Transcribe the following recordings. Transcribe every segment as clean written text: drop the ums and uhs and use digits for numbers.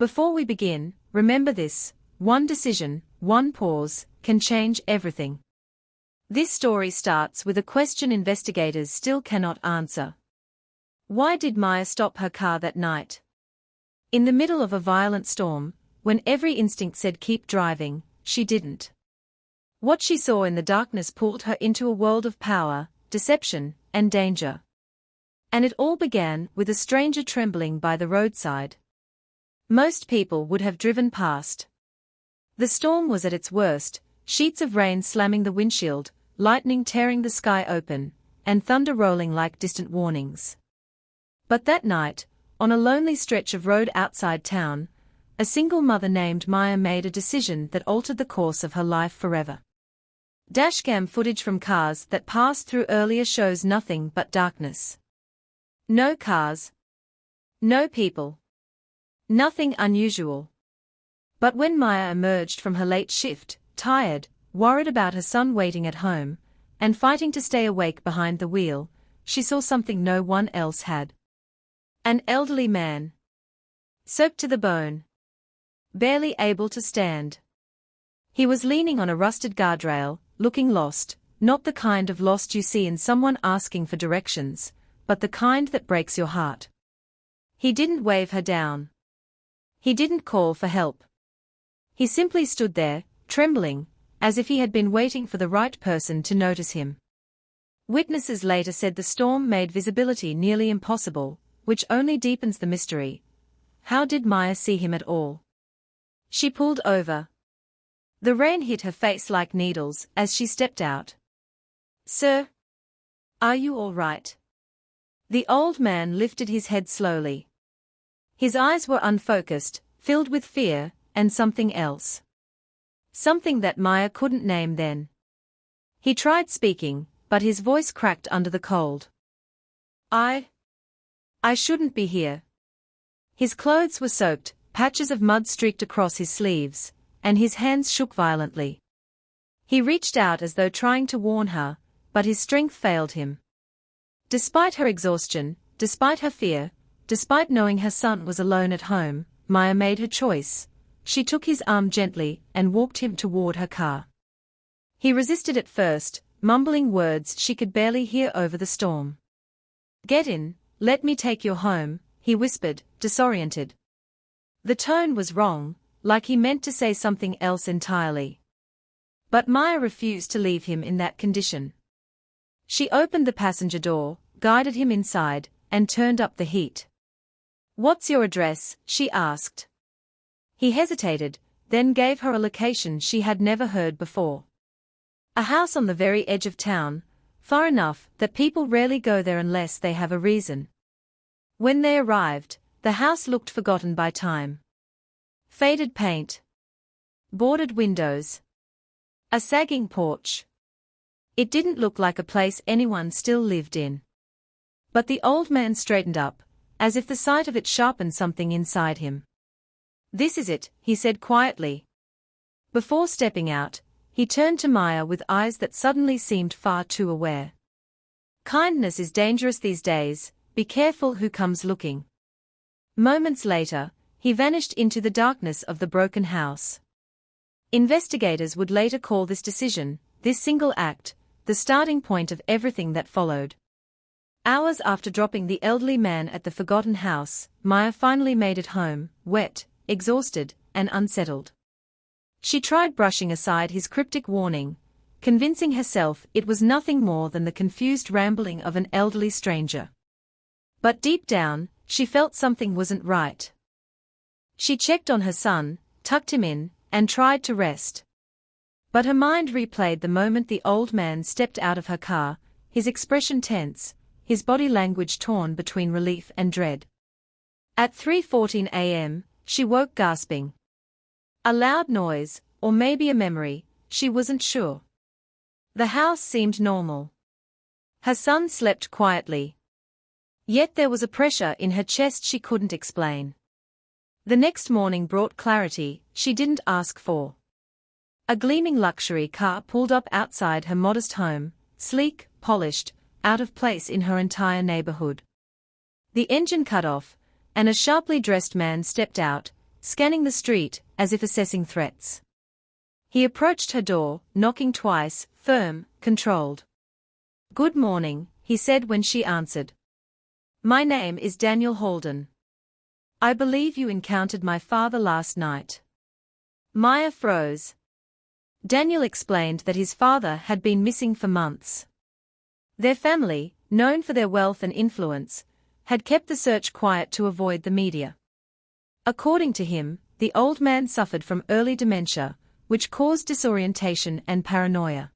Before we begin, remember this: one decision, one pause, can change everything. This story starts with a question investigators still cannot answer. Why did Maya stop her car that night? In the middle of a violent storm, when every instinct said keep driving, she didn't. What she saw in the darkness pulled her into a world of power, deception, and danger. And it all began with a stranger trembling by the roadside. Most people would have driven past. The storm was at its worst, sheets of rain slamming the windshield, lightning tearing the sky open, and thunder rolling like distant warnings. But that night, on a lonely stretch of road outside town, a single mother named Maya made a decision that altered the course of her life forever. Dashcam footage from cars that passed through earlier shows nothing but darkness. No cars. No people. Nothing unusual. But when Maya emerged from her late shift, tired, worried about her son waiting at home, and fighting to stay awake behind the wheel, she saw something no one else had. An elderly man. Soaked to the bone. Barely able to stand. He was leaning on a rusted guardrail, looking lost, not the kind of lost you see in someone asking for directions, but the kind that breaks your heart. He didn't wave her down. He didn't call for help. He simply stood there, trembling, as if he had been waiting for the right person to notice him. Witnesses later said the storm made visibility nearly impossible, which only deepens the mystery. How did Maya see him at all? She pulled over. The rain hit her face like needles as she stepped out. "Sir? Are you all right?" The old man lifted his head slowly. His eyes were unfocused, filled with fear, and something else. Something that Maya couldn't name then. He tried speaking, but his voice cracked under the cold. I shouldn't be here." His clothes were soaked, patches of mud streaked across his sleeves, and his hands shook violently. He reached out as though trying to warn her, but his strength failed him. Despite her exhaustion, despite her fear, despite knowing her son was alone at home, Maya made her choice. She took his arm gently and walked him toward her car. He resisted at first, mumbling words she could barely hear over the storm. "Get in, let me take you home," he whispered, disoriented. The tone was wrong, like he meant to say something else entirely. But Maya refused to leave him in that condition. She opened the passenger door, guided him inside, and turned up the heat. "What's your address?" she asked. He hesitated, then gave her a location she had never heard before. A house on the very edge of town, far enough that people rarely go there unless they have a reason. When they arrived, the house looked forgotten by time. Faded paint. Boarded windows. A sagging porch. It didn't look like a place anyone still lived in. But the old man straightened up, as if the sight of it sharpened something inside him. "This is it," he said quietly. Before stepping out, he turned to Maya with eyes that suddenly seemed far too aware. "Kindness is dangerous these days, be careful who comes looking." Moments later, he vanished into the darkness of the broken house. Investigators would later call this decision, this single act, the starting point of everything that followed. Hours after dropping the elderly man at the forgotten house, Maya finally made it home, wet, exhausted, and unsettled. She tried brushing aside his cryptic warning, convincing herself it was nothing more than the confused rambling of an elderly stranger. But deep down, she felt something wasn't right. She checked on her son, tucked him in, and tried to rest. But her mind replayed the moment the old man stepped out of her car, his expression tense, his body language torn between relief and dread. At 3:14 a.m., she woke gasping. A loud noise, or maybe a memory, she wasn't sure. The house seemed normal. Her son slept quietly. Yet there was a pressure in her chest she couldn't explain. The next morning brought clarity she didn't ask for. A gleaming luxury car pulled up outside her modest home, sleek, polished, out of place in her entire neighborhood. The engine cut off, and a sharply dressed man stepped out, scanning the street, as if assessing threats. He approached her door, knocking twice, firm, controlled. "Good morning," he said when she answered. "My name is Daniel Holden. I believe you encountered my father last night." Maya froze. Daniel explained that his father had been missing for months. Their family, known for their wealth and influence, had kept the search quiet to avoid the media. According to him, the old man suffered from early dementia, which caused disorientation and paranoia.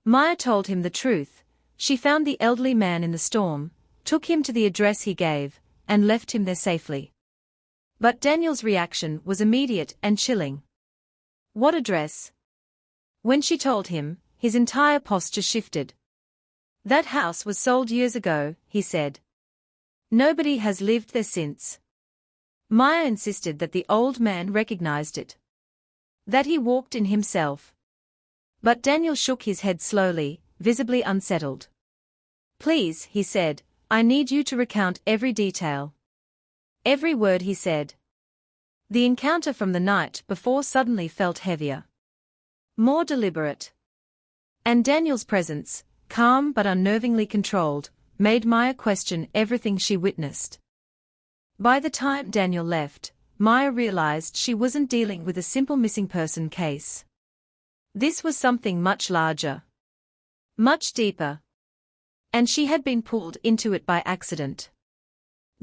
Maya told him the truth. She found the elderly man in the storm, took him to the address he gave, and left him there safely. But Daniel's reaction was immediate and chilling. "What address?" When she told him, his entire posture shifted. "That house was sold years ago," he said. "Nobody has lived there since." Maya insisted that the old man recognized it. That he walked in himself. But Daniel shook his head slowly, visibly unsettled. "Please," he said, "I need you to recount every detail." Every word he said. The encounter from the night before suddenly felt heavier. More deliberate. And Daniel's presence, calm but unnervingly controlled, made Maya question everything she witnessed. By the time Daniel left, Maya realized she wasn't dealing with a simple missing person case. This was something much larger. Much deeper. And she had been pulled into it by accident.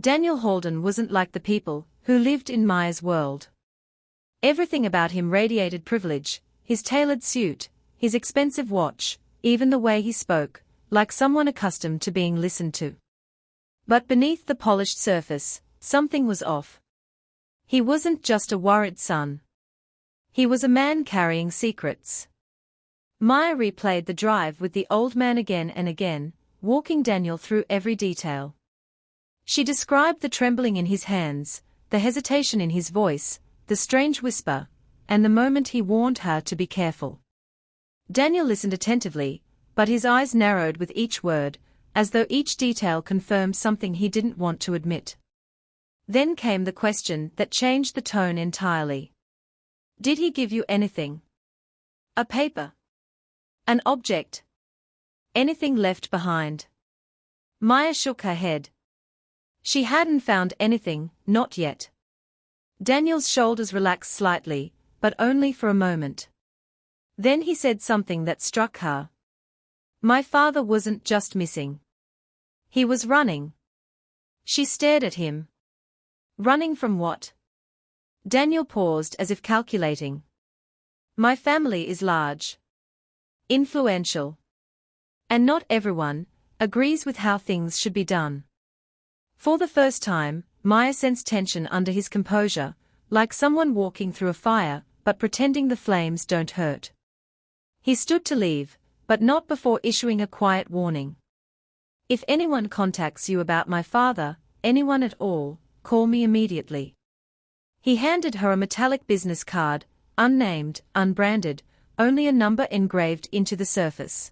Daniel Holden wasn't like the people who lived in Maya's world. Everything about him radiated privilege, his tailored suit, his expensive watch, even the way he spoke, like someone accustomed to being listened to. But beneath the polished surface, something was off. He wasn't just a worried son. He was a man carrying secrets. Maya replayed the drive with the old man again and again, walking Daniel through every detail. She described the trembling in his hands, the hesitation in his voice, the strange whisper, and the moment he warned her to be careful. Daniel listened attentively, but his eyes narrowed with each word, as though each detail confirmed something he didn't want to admit. Then came the question that changed the tone entirely. "Did he give you anything? A paper? An object? Anything left behind?" Maya shook her head. She hadn't found anything, not yet. Daniel's shoulders relaxed slightly, but only for a moment. Then he said something that struck her. "My father wasn't just missing. He was running." She stared at him. "Running from what?" Daniel paused as if calculating. "My family is large. Influential. And not everyone agrees with how things should be done." For the first time, Maya sensed tension under his composure, like someone walking through a fire, but pretending the flames don't hurt. He stood to leave, but not before issuing a quiet warning. "If anyone contacts you about my father, anyone at all, call me immediately." He handed her a metallic business card, unnamed, unbranded, only a number engraved into the surface.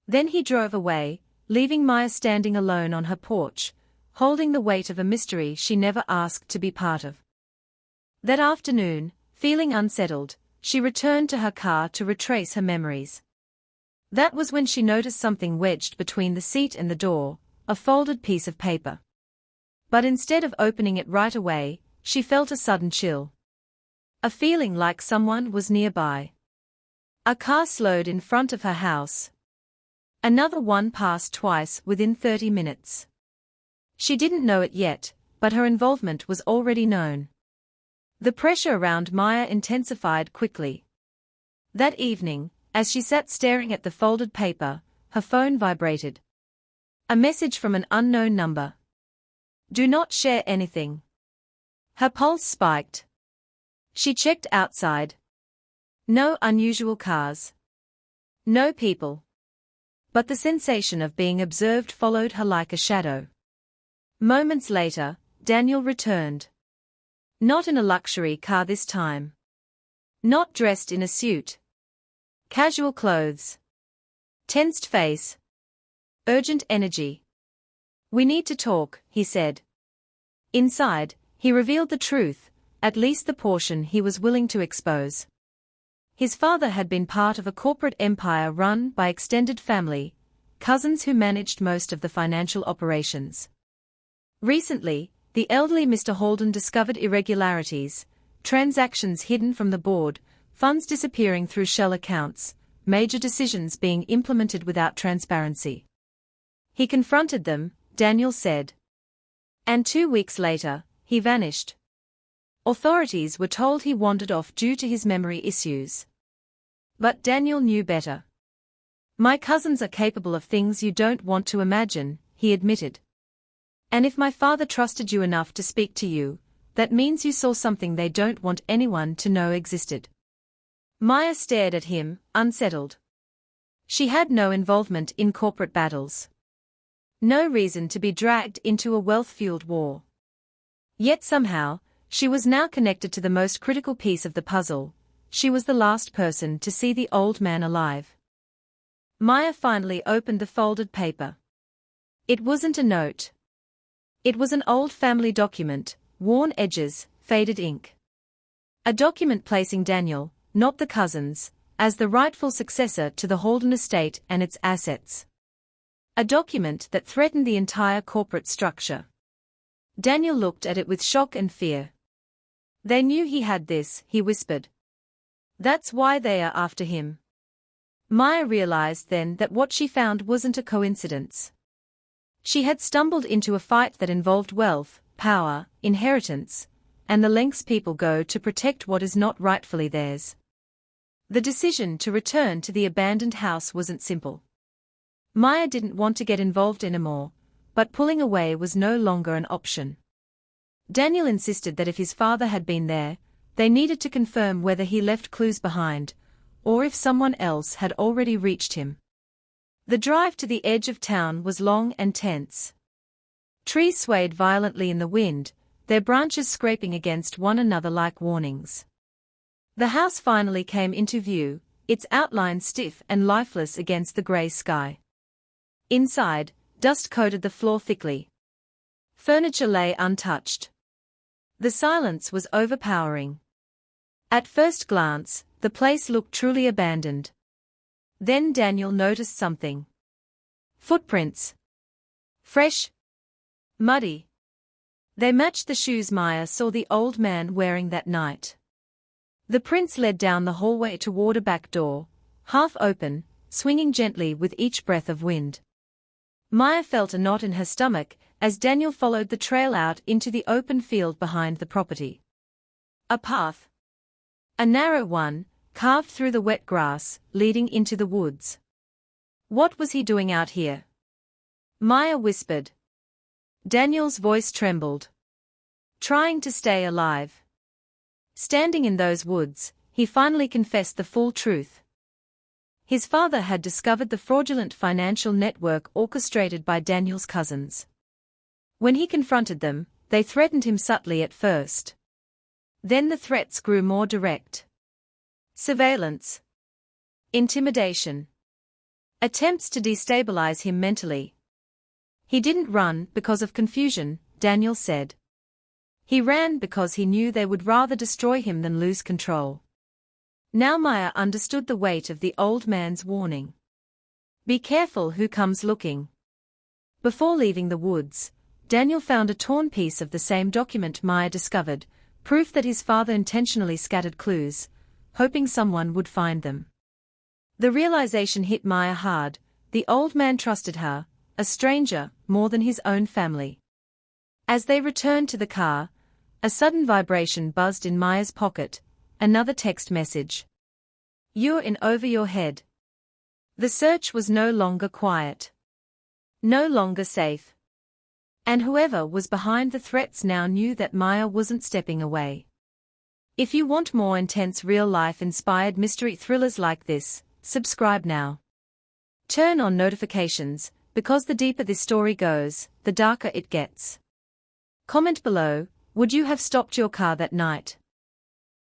Then he drove away, leaving Maya standing alone on her porch, holding the weight of a mystery she never asked to be part of. That afternoon, feeling unsettled, she returned to her car to retrace her memories. That was when she noticed something wedged between the seat and the door, a folded piece of paper. But instead of opening it right away, she felt a sudden chill. A feeling like someone was nearby. A car slowed in front of her house. Another one passed twice within 30 minutes. She didn't know it yet, but her involvement was already known. The pressure around Maya intensified quickly. That evening, as she sat staring at the folded paper, her phone vibrated. A message from an unknown number. "Do not share anything." Her pulse spiked. She checked outside. No unusual cars. No people. But the sensation of being observed followed her like a shadow. Moments later, Daniel returned. Not in a luxury car this time. Not dressed in a suit. Casual clothes. Tensed face. Urgent energy. "We need to talk," he said. Inside, he revealed the truth. at least the portion he was willing to expose. His father had been part of a corporate empire run by extended family, cousins who managed most of the financial operations. Recently, the elderly Mr. Holden discovered irregularities, transactions hidden from the board, funds disappearing through shell accounts, major decisions being implemented without transparency. He confronted them, Daniel said. And 2 weeks later, he vanished. Authorities were told he wandered off due to his memory issues. But Daniel knew better. My cousins are capable of things you don't want to imagine, he admitted. And if my father trusted you enough to speak to you, that means you saw something they don't want anyone to know existed. Maya stared at him, unsettled. She had no involvement in corporate battles. No reason to be dragged into a wealth-fueled war. Yet somehow, she was now connected to the most critical piece of the puzzle. She was the last person to see the old man alive. Maya finally opened the folded paper. It wasn't a note. It was an old family document, worn edges, faded ink. A document placing Daniel, not the cousins, as the rightful successor to the Holden estate and its assets. A document that threatened the entire corporate structure. Daniel looked at it with shock and fear. They knew he had this, he whispered. That's why they are after him. Maya realized then that what she found wasn't a coincidence. She had stumbled into a fight that involved wealth, power, inheritance, and the lengths people go to protect what is not rightfully theirs. The decision to return to the abandoned house wasn't simple. Maya didn't want to get involved anymore, but pulling away was no longer an option. Daniel insisted that if his father had been there, they needed to confirm whether he left clues behind, or if someone else had already reached him. The drive to the edge of town was long and tense. Trees swayed violently in the wind, their branches scraping against one another like warnings. The house finally came into view, its outline stiff and lifeless against the grey sky. Inside, dust coated the floor thickly. Furniture lay untouched. The silence was overpowering. At first glance, the place looked truly abandoned. Then Daniel noticed something. Footprints. Fresh. Muddy. They matched the shoes Maya saw the old man wearing that night. The prints led down the hallway toward a back door, half open, swinging gently with each breath of wind. Maya felt a knot in her stomach as Daniel followed the trail out into the open field behind the property. A path. A narrow one, carved through the wet grass, leading into the woods. What was he doing out here? Maya whispered. Daniel's voice trembled. Trying to stay alive. Standing in those woods, he finally confessed the full truth. His father had discovered the fraudulent financial network orchestrated by Daniel's cousins. When he confronted them, they threatened him subtly at first. Then the threats grew more direct. Surveillance. Intimidation. Attempts to destabilize him mentally. He didn't run because of confusion, Daniel said. He ran because he knew they would rather destroy him than lose control. Now Maya understood the weight of the old man's warning. Be careful who comes looking. Before leaving the woods, Daniel found a torn piece of the same document Maya discovered, proof that his father intentionally scattered clues, hoping someone would find them. The realization hit Maya hard. The old man trusted her, a stranger, more than his own family. As they returned to the car, a sudden vibration buzzed in Maya's pocket, another text message. You're in over your head. The search was no longer quiet. No longer safe. And whoever was behind the threats now knew that Maya wasn't stepping away. If you want more intense real-life inspired mystery thrillers like this, subscribe now. Turn on notifications, because the deeper this story goes, the darker it gets. Comment below, would you have stopped your car that night?